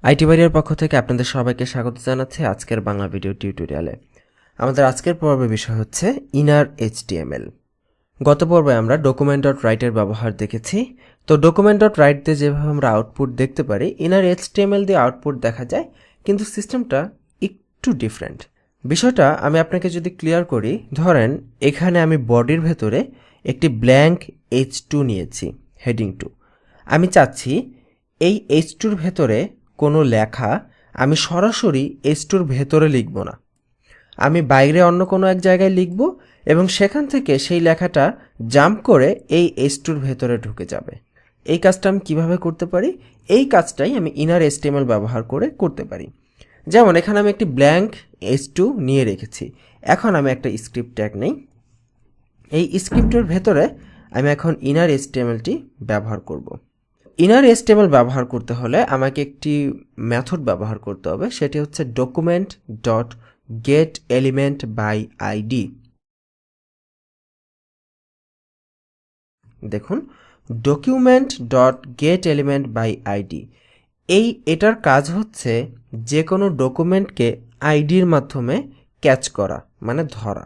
IT বাড়ির পক্ষ থেকে আপনাদের সবাইকে স্বাগত জানাচ্ছি আজকের বাংলা ভিডিও টিউটোরিয়ালে। আমাদের আজকের পর্বের বিষয় হচ্ছে ইনার এইচটিএমএল। গত পর্বে আমরা ডকুমেন্ট ডট রাইটের ব্যবহার দেখেছি। তো ডকুমেন্ট ডট রাইট দিয়ে যেভাবে আমরা আউটপুট দেখতে পারি, ইনার এইচটিএমএল দিয়ে আউটপুট দেখা যায়, কিন্তু সিস্টেমটা একটু ডিফারেন্ট। বিষয়টা আমি আপনাকে যদি ক্লিয়ার করি, ধরেন এখানে আমি বডির ভেতরে একটি ব্ল্যাঙ্ক H2 নিয়েছি, হেডিং 2। আমি চাচ্ছি এই H2-র ভেতরে কোনো লেখা আমি সরাসরি H2-র ভেতরে লিখব না, আমি বাইরে অন্য কোনো এক জায়গায় লিখব এবং সেখান থেকে সেই লেখাটা জাম্প করে এই H2-র ভেতরে ঢুকে যাবে। এই কাজটা আমি কীভাবে করতে পারি? এই কাজটাই আমি ইনার এইচটিএমএল ব্যবহার করে করতে পারি। যেমন এখানে আমি একটি ব্ল্যাঙ্ক H2 নিয়ে রেখেছি। এখন আমি একটা স্ক্রিপ্ট ট্যাগ নেই। এই স্ক্রিপ্টের ভেতরে আমি এখন ইনার এইচটিএমএলটি ব্যবহার করব। ইনার এইচটিএমএল ব্যবহার করতে হলে আমাকে একটি মেথড ব্যবহার করতে হবে, সেটি হচ্ছে document dot get element by ID. দেখুন, document dot get element by ID, এটার কাজ হচ্ছে যে কোনো ডকুমেন্টকে আইডির মাধ্যমে ক্যাচ করা, মানে ধরা।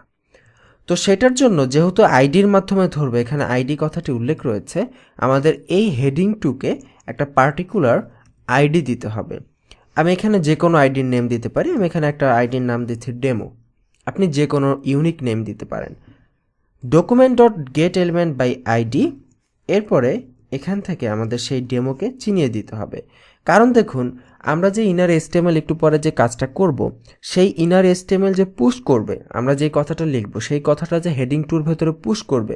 তো সেটার জন্য যেহেতু আইডির মাধ্যমে ধরবে, এখানে আইডি কথাটি উল্লেখ রয়েছে, আমাদের এই হেডিং 2-কে একটা পার্টিকুলার আইডি দিতে হবে। আমি এখানে যে কোনো আইডির নেম দিতে পারি। আমি এখানে একটা আইডির নাম দিচ্ছি ডেমো। আপনি যে কোনো ইউনিক নেম দিতে পারেন। Document dot get element by ID, এরপরে এখান থেকে আমাদের সেই ডেমোকে চিনিয়ে দিতে হবে। কারণ দেখুন, আমরা যে ইনার এইচটিএমএল একটু পরে যে কাজটা করব, সেই ইনার এইচটিএমএল যে পুশ করবে, আমরা যে কথাটা লিখব সেই কথাটা যে হেডিং 2-র ভেতরে পুশ করবে,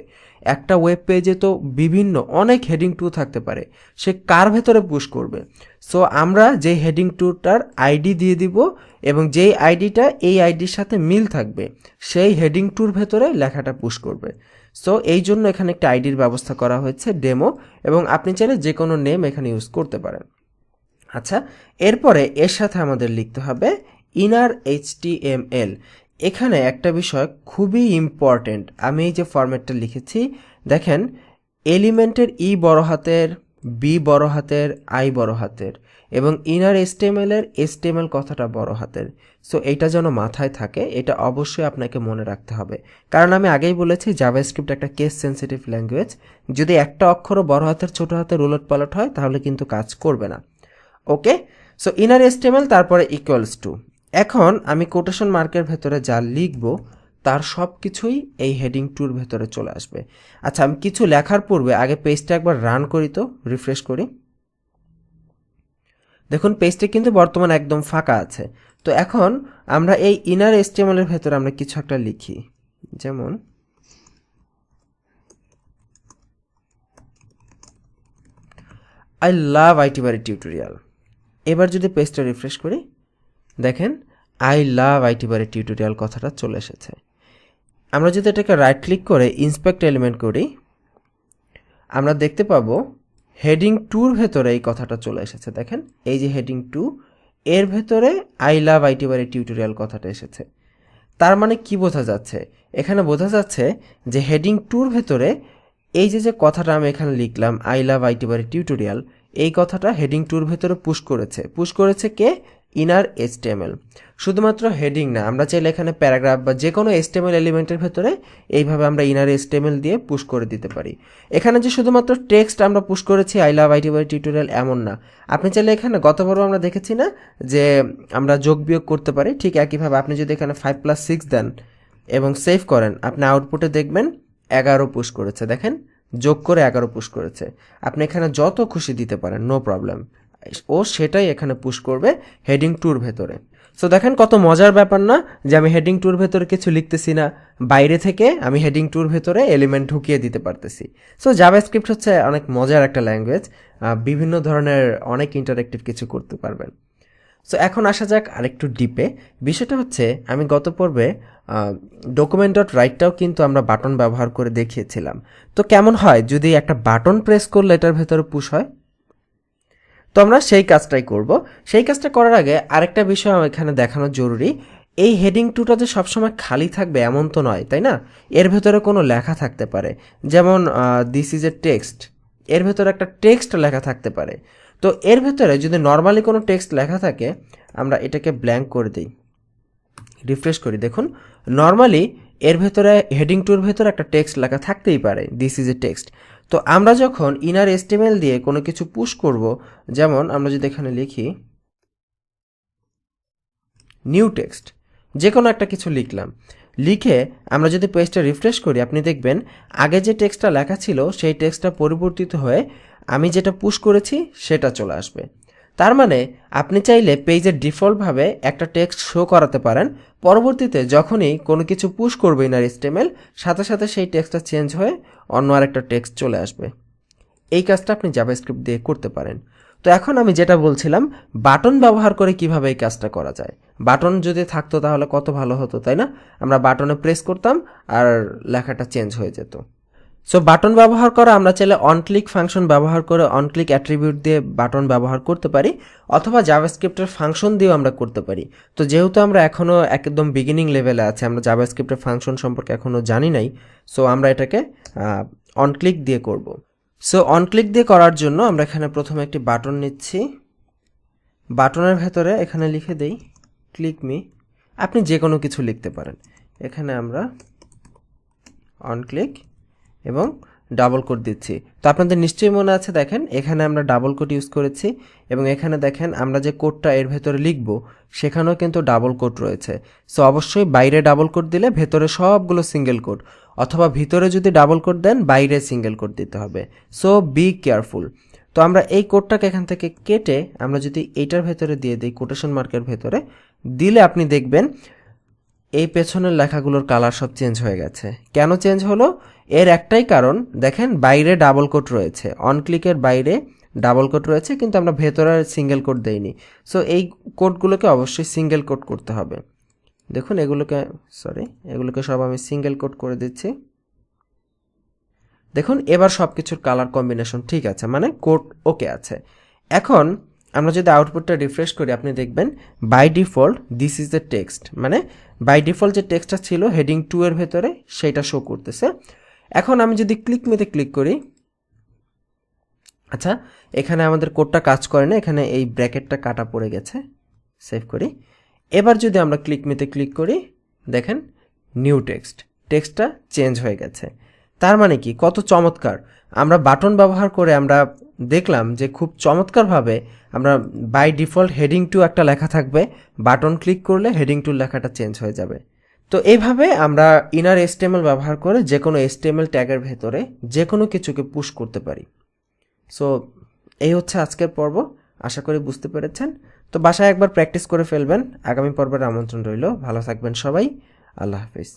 একটা ওয়েব পেজে তো বিভিন্ন অনেক হেডিং 2 থাকতে পারে, সে কার ভেতরে পুশ করবে? সো আমরা যে হেডিং 2টার আইডি দিয়ে দিব এবং যেই আইডিটা এই আইডির সাথে মিল থাকবে, সেই হেডিং 2-র ভেতরে লেখাটা পুশ করবে। সো এই জন্য এখানে একটা আইডির ব্যবস্থা করা হয়েছে ডেমো, এবং আপনি চাইলে যে কোনো নেম এখানে ইউজ করতে পারেন। আচ্ছা, এরপরে এর সাথে আমাদের লিখতে হবে ইনার এইচটিএমএল। এখানে একটা বিষয় খুবই ইম্পর্টেন্ট, আমি এই যে ফরম্যাটটা লিখেছি, দেখেন এলিমেন্টের ই বড় হাতের, বি বড় হাতের, আই বড় হাতের, এবং ইনার এইচটিএমএল-এর এইচটিএমএল কথাটা বড় হাতের। সো এইটা যেন মাথায় থাকে, এটা অবশ্যই আপনাকে মনে রাখতে হবে। কারণ আমি আগেই বলেছি জাভাস্ক্রিপ্ট একটা কেস সেন্সিটিভ ল্যাঙ্গুয়েজ। যদি একটা অক্ষরও বড় হাতের ছোট হাতের উলট পালট হয় তাহলে কিন্তু কাজ করবে না। ওকে, সো ইনার এইচটিএমএল তারপরে ইকুয়ালস টু, এখন আমি কোটেশন মার্কের ভেতরে যা লিখব তার সব কিছুই এই হেডিং 2-র ভেতরে চলে আসবে। আচ্ছা, আমি কিছু লেখার পূর্বে আগে পেজটা একবার রান করি, তো রিফ্রেশ করি। দেখুন, পেজটা কিন্তু বর্তমানে একদম ফাঁকা আছে। তো এখন আমরা এই ইনার এইচটিএমএল-এর ভেতরে আমরা কিছু একটা লিখি, যেমন আই লাভ আইটি বাড়ি টিউটোরিয়াল। এবার যদি পেজটা রিফ্রেশ করি, দেখেন আই লাভ আইটি বাড়ি টিউটোরিয়াল কথাটা চলে এসেছে। আমরা যদি এটাকে রাইট ক্লিক করে ইন্সপেক্ট এলিমেন্ট করি, আমরা দেখতে পাবো হেডিং 2-র ভেতরে এই কথাটা চলে এসেছে। দেখেন এই যে হেডিং 2, এর ভেতরে আই লাভ আইটি বাড়ি টিউটোরিয়াল কথাটা এসেছে। তার মানে কি বোঝা যাচ্ছে? এখানে বোঝা যাচ্ছে যে হেডিং 2-র ভেতরে এই যে কথাটা আমি এখানে লিখলাম আই লাভ আইটি বাড়ি টিউটোরিয়াল, এই কথাটা হেডিং 2-র ভেতরে পুশ করেছে কে? Inner HTML. শুধুমাত্র হেডিং না, আমরা চাইলে এখানে প্যারাগ্রাফ বা যে কোনো এইচটিএমএল এলিমেন্টের ভেতরে এইভাবে আমরা ইনার এইচটিএমএল দিয়ে পুশ করে দিতে পারি। এখানে যে শুধুমাত্র টেক্সট আমরা পুশ করেছি I love it by tutorial এমন না, আপনি চাইলে এখানে গতবারও আমরা দেখেছি না যে আমরা যোগ বিয়োগ করতে পারি, ঠিক একইভাবে আপনি যদি এখানে 5+6 দেন এবং সেভ করেন, আপনি আউটপুটে দেখবেন 11 পুশ করেছে। দেখেন, যোগ করে 11 পুশ করেছে। আপনি এখানে যত খুশি দিতে পারেন, নো প্রবলেম, ও সেটাই এখানে পুশ করবে হেডিং 2-র ভেতরে। সো দেখেন কত মজার ব্যাপার না, যে আমি হেডিং 2-র ভেতরে কিছু লিখতেছি না, বাইরে থেকে আমি হেডিং 2-র ভেতরে এলিমেন্ট ঢুকিয়ে দিতে পারতেছি। সো জাভাস্ক্রিপ্ট হচ্ছে অনেক মজার একটা ল্যাঙ্গুয়েজ, বিভিন্ন ধরনের অনেক ইন্টারেক্টিভ কিছু করতে পারবেন। সো এখন আসা যাক আরেকটু ডিপে। বিষয়টা হচ্ছে, আমি গত পর্বে ডকুমেন্ট ডট রাইটটাও কিন্তু আমরা বাটন ব্যবহার করে দেখিয়েছিলাম। তো কেমন হয় যদি একটা বাটন প্রেস করলে এটার ভেতরে পুশ হয়? তো আমরা সেই কাজটাই করব। সেই কাজটা করার আগে আরেকটা বিষয় এখানে দেখানো জরুরি, এই হেডিং 2টা যে সবসময় খালি থাকবে এমন তো নয়, তাই না? এর ভেতরে কোনো লেখা থাকতে পারে, যেমন দিস ইজ এ টেক্সট, এর ভেতরে একটা টেক্সট লেখা থাকতে পারে। তো এর ভেতরে যদি নর্মালি কোনো টেক্সট লেখা থাকে, আমরা এটাকে ব্ল্যাঙ্ক করে দিই, রিফ্রেশ করি, দেখুন নর্মালি এর ভেতরে হেডিং টুর ভেতরে একটা টেক্সট লেখা থাকতেই পারে, দিস ইজ এ টেক্সট। তো আমরা যখন ইনার এসটিএমএল দিয়ে কোনো কিছু পুশ করব, যেমন আমরা যদি এখানে লিখি নিউ টেক্সট, যে কোনো একটা কিছু লিখলাম, লিখে আমরা যদি পেজটা রিফ্রেশ করি, আপনি দেখবেন আগে যে টেক্সটটা লেখা ছিল সেই টেক্সটটা পরিবর্তিত হয়ে আমি যেটা পুশ করেছি সেটা চলে আসবে। তার মানে আপনি চাইলে পেজের ডিফল্টভাবে একটা টেক্সট শো করাতে পারেন, পরবর্তীতে যখনই কোনো কিছু পুশ করবে ইনার এসটিএমএল, সাথে সাথে সেই টেক্সটটা চেঞ্জ হয়ে অন্য আরেকটা টেক্সট চলে আসবে। এই কাজটা আপনি জাভাস্ক্রিপ্ট দিয়ে করতে পারেন। তো এখন আমি যেটা বলছিলাম, বাটন ব্যবহার করে কিভাবে এই কাজটা করা যায়। বাটন যদি থাকতো তাহলে কত ভালো হতো, তাই না? আমরা বাটনে প্রেস করতাম আর লেখাটা চেঞ্জ হয়ে যেত। সো বাটন ব্যবহার করা আমরা চাইলে অন ক্লিক ফাংশন ব্যবহার করে অন ক্লিক অ্যাট্রিবিউট দিয়ে বাটন ব্যবহার করতে পারি, অথবা জাভাস্ক্রিপ্টের ফাংশন দিয়েও আমরা করতে পারি। তো যেহেতু আমরা এখনও একদম বিগিনিং লেভেলে আছি, আমরা জাভাস্ক্রিপ্টের ফাংশন সম্পর্কে এখনও জানি নাই, সো আমরা এটাকে অন ক্লিক দিয়ে করব। সো অন ক্লিক দিয়ে করার জন্য আমরা এখানে প্রথমে একটি বাটন নিচ্ছি, বাটনের ভেতরে এখানে লিখে দেই ক্লিক মি, আপনি যে কোনো কিছু লিখতে পারেন। এখানে আমরা অন ক্লিক এবং ডাবল কোট দিচ্ছি। তো আপনাদের নিশ্চয়ই মনে আছে, দেখেন এখানে আমরা ডাবল কোট ইউজ করেছি, এবং এখানে দেখেন আমরা যে কোডটা এর ভেতরে লিখব সেখানেও কিন্তু ডাবল কোট রয়েছে। সো অবশ্যই বাইরে ডাবল কোট দিলে ভেতরে সবগুলো সিঙ্গেল কোট, অথবা ভিতরে যদি ডাবল কোট দেন বাইরে সিঙ্গেল কোট দিতে হবে। So be careful. তো আমরা এই কোডটাকে এখান থেকে কেটে আমরা যদি এইটার ভেতরে দিয়ে দিই, কোটেশন মার্কের ভেতরে দিলে আপনি দেখবেন এই পেছনের লেখাগুলোর কালার সব চেঞ্জ হয়ে গেছে। কেন চেঞ্জ হলো? এর একটাই কারণ, দেখেন বাইরে ডাবল কোট রয়েছে, অন ক্লিকের বাইরে ডাবল কোট রয়েছে, কিন্তু আমরা ভেতরে সিঙ্গেল কোট দেইনি। সো এই কোডগুলোকে অবশ্যই সিঙ্গেল কোট করতে হবে। দেখুন এগুলোকে সব আমি সিঙ্গেল কোট করে দিচ্ছি। দেখুন এবার সব কিছুর কালার কম্বিনেশন ঠিক আছে, মানে কোড ওকে আছে। এখন আমরা যদি আউটপুটটা রিফ্রেশ করি, আপনি দেখবেন by default this is the text, মানে বাই ডিফল্ট যে টেক্সটটা ছিল হেডিং 2 এর ভেতরে সেইটা শো করতেছে। এখন আমি যদি ক্লিক মেতে ক্লিক করি, আচ্ছা এখানে আমাদের কোডটা কাজ করে না, এখানে এই ব্র্যাকেটটা কাটা পড়ে গেছে, সেভ করি। এবার যদি আমরা ক্লিক মেতে ক্লিক করি, দেখেন নিউ টেক্সটটা চেঞ্জ হয়ে গেছে। তার মানে কি, কত চমৎকার! আমরা বাটন ব্যবহার করে আমরা দেখলাম যে খুব চমৎকারভাবে আমরা বাই ডিফল্ট হেডিং 2 একটা লেখা থাকবে, বাটন ক্লিক করলে হেডিং 2 লেখাটা চেঞ্জ হয়ে যাবে। তো এইভাবে আমরা ইনার এসটিএমএল ব্যবহার করে যে কোনো এসটিএমএল ট্যাগের ভেতরে যে কোনো কিছুকে পুশ করতে পারি। সো এই হচ্ছে আজকের পর্ব, আশা করি বুঝতে পেরেছেন। তো বাসায় একবার প্র্যাকটিস করে ফেলবেন। আগামী পর্বের আমন্ত্রণ রইল। ভালো থাকবেন সবাই, আল্লাহ হাফিজ।